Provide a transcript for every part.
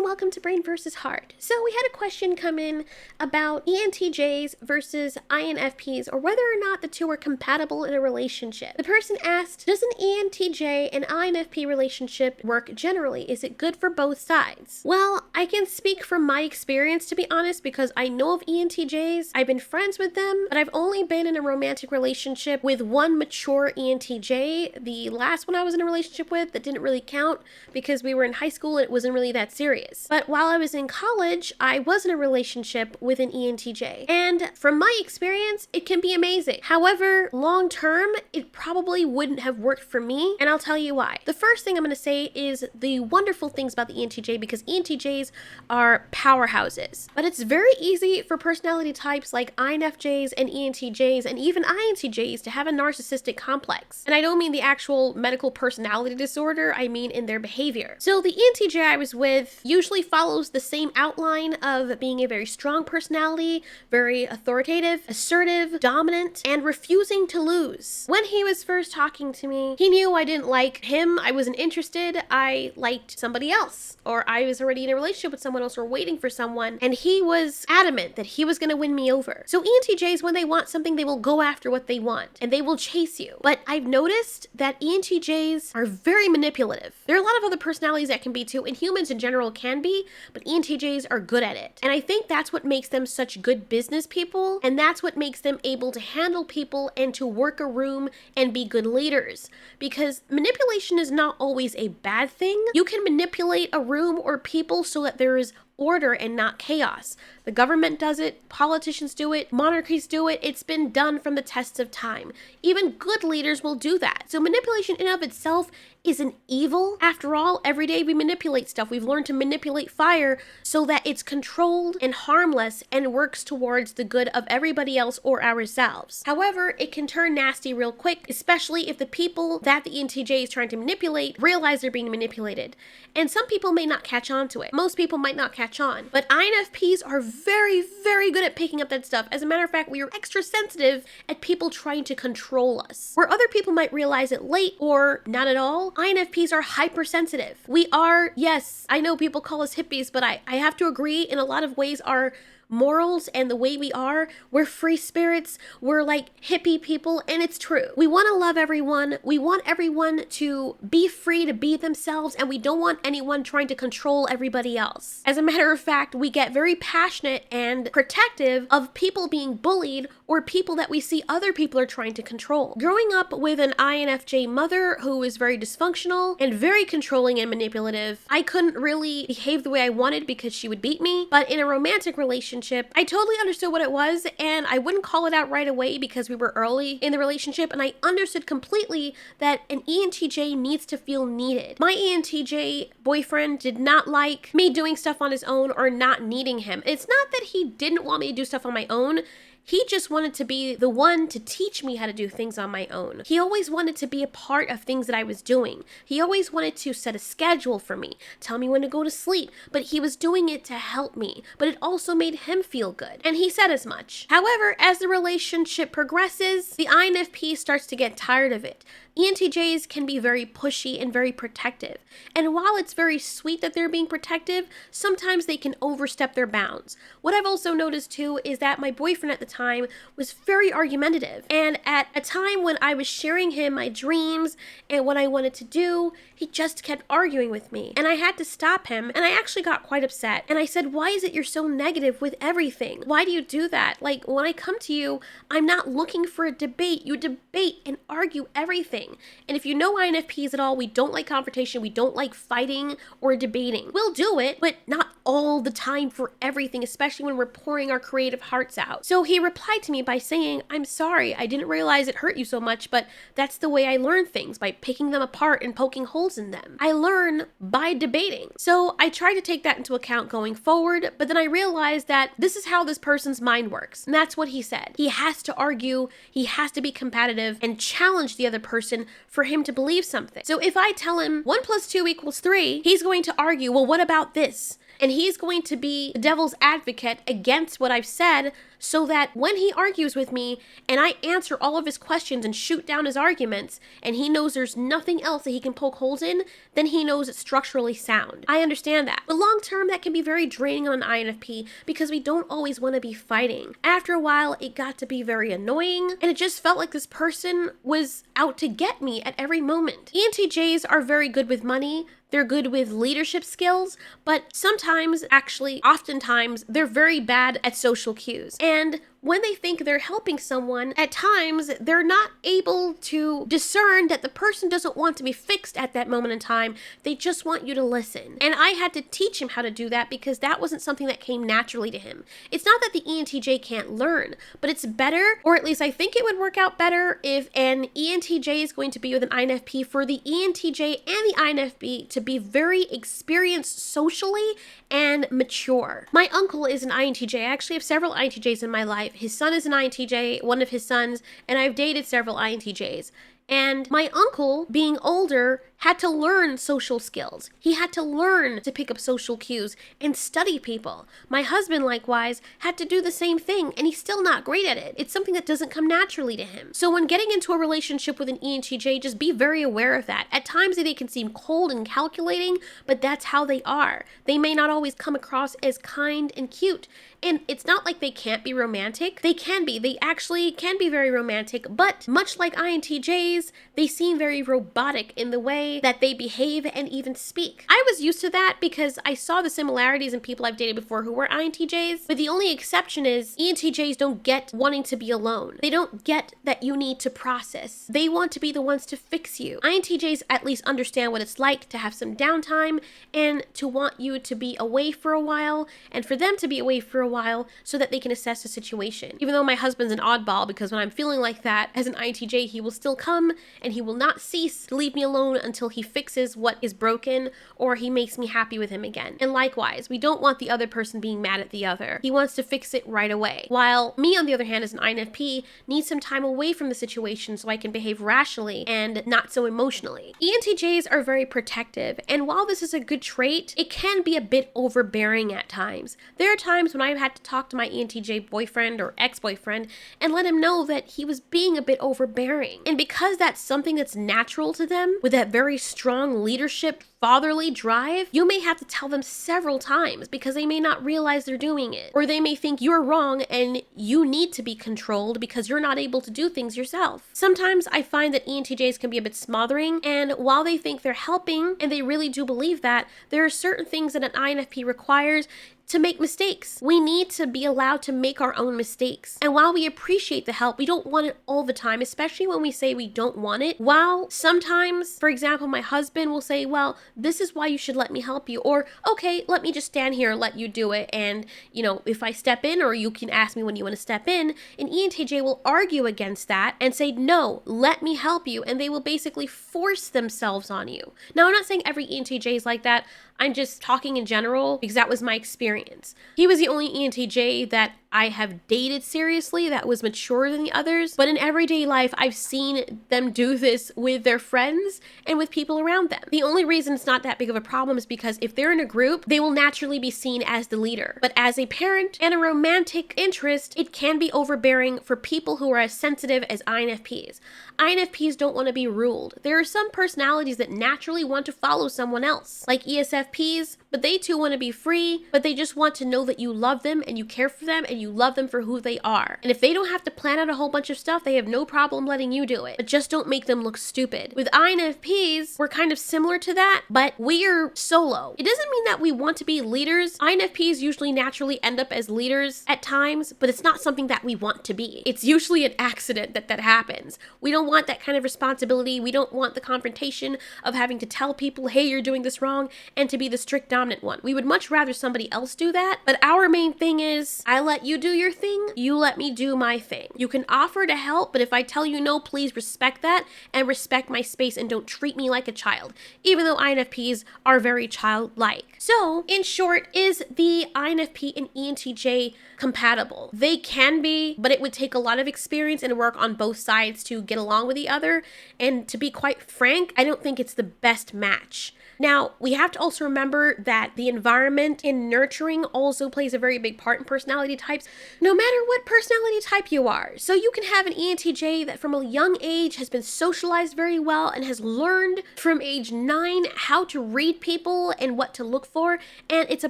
and welcome to Brain vs. Heart. So we had a question come in about ENTJs versus INFPs, or whether or not the two are compatible in a relationship. The person asked, does an ENTJ and INFP relationship work generally? Is it good for both sides? Well, I can speak from my experience, to be honest, because I know of ENTJs. I've been friends with them, but I've only been in a romantic relationship with one mature ENTJ. The last one I was in a relationship with, that didn't really count because we were in high school and it wasn't really that serious. But while I was in college, I was in a relationship with an ENTJ. And from my experience, it can be amazing. However, long term, it probably wouldn't have worked for me. And I'll tell you why. The first thing I'm going to say is the wonderful things about the ENTJ, because ENTJs are powerhouses. But it's very easy for personality types like INFJs and ENTJs and even INTJs to have a narcissistic complex. And I don't mean the actual medical personality disorder, I mean in their behavior. So the ENTJ I was with usually follows the same outline of being a very strong personality, very authoritative, assertive, dominant, and refusing to lose. When he was first talking to me, he knew I didn't like him, I wasn't interested, I liked somebody else, or I was already in a relationship with someone else or waiting for someone, and he was adamant that he was going to win me over. So ENTJs, when they want something, they will go after what they want, and they will chase you. But I've noticed that ENTJs are very manipulative. There are a lot of other personalities that can be too, and humans in general can be, but ENTJs are good at it. And I think that's what makes them such good business people, and that's what makes them able to handle people and to work a room and be good leaders. Because manipulation is not always a bad thing. You can manipulate a room or people so that there is order and not chaos. The government does it, politicians do it, monarchies do it. It's been done from the tests of time. Even good leaders will do that. So manipulation in and of itself isn't evil. After all, every day we manipulate stuff. We've learned to manipulate fire so that it's controlled and harmless and works towards the good of everybody else or ourselves. However, it can turn nasty real quick, especially if the people that the ENTJ is trying to manipulate realize they're being manipulated. And some people may not catch on to it. Most people might not catch on. But INFPs are very, very good at picking up that stuff. As a matter of fact, we are extra sensitive at people trying to control us. Where other people might realize it late or not at all, INFPs are hypersensitive. We are, yes, I know people call us hippies, but I have to agree, in a lot of ways our morals and the way we are, we're free spirits, we're like hippie people, and it's true. We want to love everyone, we want everyone to be free to be themselves, and we don't want anyone trying to control everybody else. As a matter of fact, we get very passionate and protective of people being bullied or people that we see other people are trying to control. Growing up with an INFJ mother who was very dysfunctional and very controlling and manipulative, I couldn't really behave the way I wanted because she would beat me. But in a romantic relationship, I totally understood what it was, and I wouldn't call it out right away because we were early in the relationship, and I understood completely that an ENTJ needs to feel needed. My ENTJ boyfriend did not like me doing stuff on his own or not needing him. It's not that he didn't want me to do stuff on my own. He just wanted to be the one to teach me how to do things on my own. He always wanted to be a part of things that I was doing. He always wanted to set a schedule for me, tell me when to go to sleep, but he was doing it to help me. But it also made him feel good, and he said as much. However, as the relationship progresses, the INFP starts to get tired of it. ENTJs can be very pushy and very protective. And while it's very sweet that they're being protective, sometimes they can overstep their bounds. What I've also noticed too is that my boyfriend at the time was very argumentative. And at a time when I was sharing him my dreams and what I wanted to do, he just kept arguing with me. And I had to stop him, and I actually got quite upset. And I said, why is it you're so negative with everything? Why do you do that? Like, when I come to you, I'm not looking for a debate. You debate and argue everything. And if you know INFPs at all, we don't like confrontation, we don't like fighting or debating. We'll do it, but not all the time for everything, especially when we're pouring our creative hearts out. So he replied to me by saying, I'm sorry, I didn't realize it hurt you so much, but that's the way I learn things, by picking them apart and poking holes in them. I learn by debating. So I tried to take that into account going forward, but then I realized that this is how this person's mind works. And that's what he said. He has to argue, he has to be competitive and challenge the other person for him to believe something. So if I tell him 1 + 2 = 3, he's going to argue, well, what about this? And he's going to be the devil's advocate against what I've said, so that when he argues with me and I answer all of his questions and shoot down his arguments, and he knows there's nothing else that he can poke holes in, then he knows it's structurally sound. I understand that. But long term, that can be very draining on an INFP because we don't always want to be fighting. After a while, it got to be very annoying, and it just felt like this person was out to get me at every moment. ENTJs are very good with money. They're good with leadership skills, but sometimes, actually, oftentimes, they're very bad at social cues. And when they think they're helping someone, at times, they're not able to discern that the person doesn't want to be fixed at that moment in time. They just want you to listen. And I had to teach him how to do that because that wasn't something that came naturally to him. It's not that the ENTJ can't learn, but it's better, or at least I think it would work out better if an ENTJ is going to be with an INFP, for the ENTJ and the INFP to be very experienced socially and mature. My uncle is an INTJ. I actually have several INTJs in my life. His son is an INTJ, one of his sons, and I've dated several INTJs. And my uncle, being older, had to learn social skills. He had to learn to pick up social cues and study people. My husband, likewise, had to do the same thing, and he's still not great at it. It's something that doesn't come naturally to him. So when getting into a relationship with an ENTJ, just be very aware of that. At times they can seem cold and calculating, but that's how they are. They may not always come across as kind and cute. And it's not like they can't be romantic. They can be. They actually can be very romantic, but much like INTJs, they seem very robotic in the way that they behave and even speak. I was used to that because I saw the similarities in people I've dated before who were INTJs, but the only exception is ENTJs don't get wanting to be alone. They don't get that you need to process. They want to be the ones to fix you. INTJs at least understand what it's like to have some downtime and to want you to be away for a while and for them to be away for a while so that they can assess the situation. Even though my husband's an oddball, because when I'm feeling like that as an INTJ, he will still come and he will not cease to leave me alone until he fixes what is broken or he makes me happy with him again. And likewise, we don't want the other person being mad at the other. He wants to fix it right away. While me, on the other hand, as an INFP, needs some time away from the situation so I can behave rationally and not so emotionally. ENTJs are very protective, and while this is a good trait, it can be a bit overbearing at times. There are times when I've had to talk to my ENTJ boyfriend or ex-boyfriend and let him know that he was being a bit overbearing. And because that's something that's natural to them, with that very strong leadership, fatherly drive, you may have to tell them several times because they may not realize they're doing it. Or they may think you're wrong and you need to be controlled because you're not able to do things yourself. Sometimes I find that ENTJs can be a bit smothering, and while they think they're helping, and they really do believe that, there are certain things that an INFP requires to make mistakes. We need to be allowed to make our own mistakes. And while we appreciate the help, we don't want it all the time, especially when we say we don't want it. While sometimes, for example, my husband will say, well, this is why you should let me help you. Or, okay, let me just stand here and let you do it. And, if I step in, or you can ask me when you want to step in, an ENTJ will argue against that and say, no, let me help you. And they will basically force themselves on you. Now, I'm not saying every ENTJ is like that. I'm just talking in general because that was my experience. He was the only ENTJ that I have dated seriously that was mature than the others, but in everyday life, I've seen them do this with their friends and with people around them. The only reason it's not that big of a problem is because if they're in a group, they will naturally be seen as the leader. But as a parent and a romantic interest, it can be overbearing for people who are as sensitive as INFPs. INFPs don't want to be ruled. There are some personalities that naturally want to follow someone else, like ESFPs, but they too want to be free, but they just want to know that you love them and you care for them and you love them for who they are. And if they don't have to plan out a whole bunch of stuff, they have no problem letting you do it, but just don't make them look stupid. With INFPs, we're kind of similar to that, but we're solo. It doesn't mean that we want to be leaders. INFPs usually naturally end up as leaders at times, but it's not something that we want to be. It's usually an accident that happens. We don't want that kind of responsibility. We don't want the confrontation of having to tell people, hey, you're doing this wrong, and to be the strict dominant one. We would much rather somebody else do that, but our main thing is, I let you do your thing, you let me do my thing. You can offer to help, but if I tell you no, please respect that and respect my space and don't treat me like a child, even though INFPs are very childlike. So, in short, is the INFP and ENTJ compatible? They can be, but it would take a lot of experience and work on both sides to get along with the other, and to be quite frank, I don't think it's the best match. Now, we have to also remember that the environment and nurturing also plays a very big part in personality types, no matter what personality type you are. So you can have an ENTJ that from a young age has been socialized very well and has learned from age 9 how to read people and what to look for, and it's a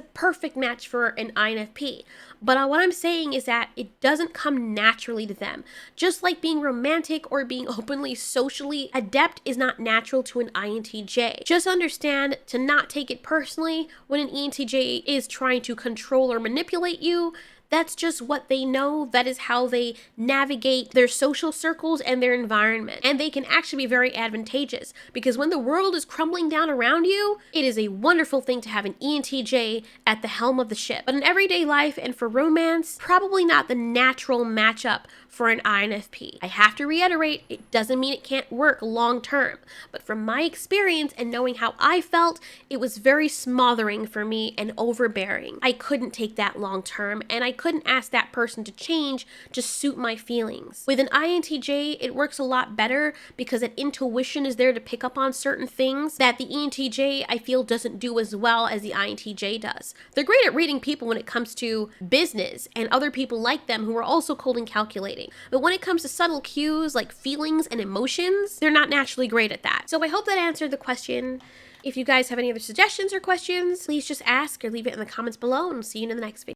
perfect match for an INFP. But what I'm saying is that it doesn't come naturally to them. Just like being romantic or being openly socially adept is not natural to an INTJ. Just understand to not take it personally when an ENTJ is trying to control or manipulate you. That's just what they know. That is how they navigate their social circles and their environment. And they can actually be very advantageous because when the world is crumbling down around you, it is a wonderful thing to have an ENTJ at the helm of the ship. But in everyday life and for romance, probably not the natural matchup for an INFP. I have to reiterate, it doesn't mean it can't work long term. But from my experience and knowing how I felt, it was very smothering for me and overbearing. I couldn't take that long term, and I couldn't ask that person to change to suit my feelings. With an INTJ, it works a lot better because that intuition is there to pick up on certain things that the ENTJ, I feel, doesn't do as well as the INTJ does. They're great at reading people when it comes to business and other people like them who are also cold and calculating. But when it comes to subtle cues like feelings and emotions, they're not naturally great at that. So I hope that answered the question. If you guys have any other suggestions or questions, please just ask or leave it in the comments below, and we'll see you in the next video.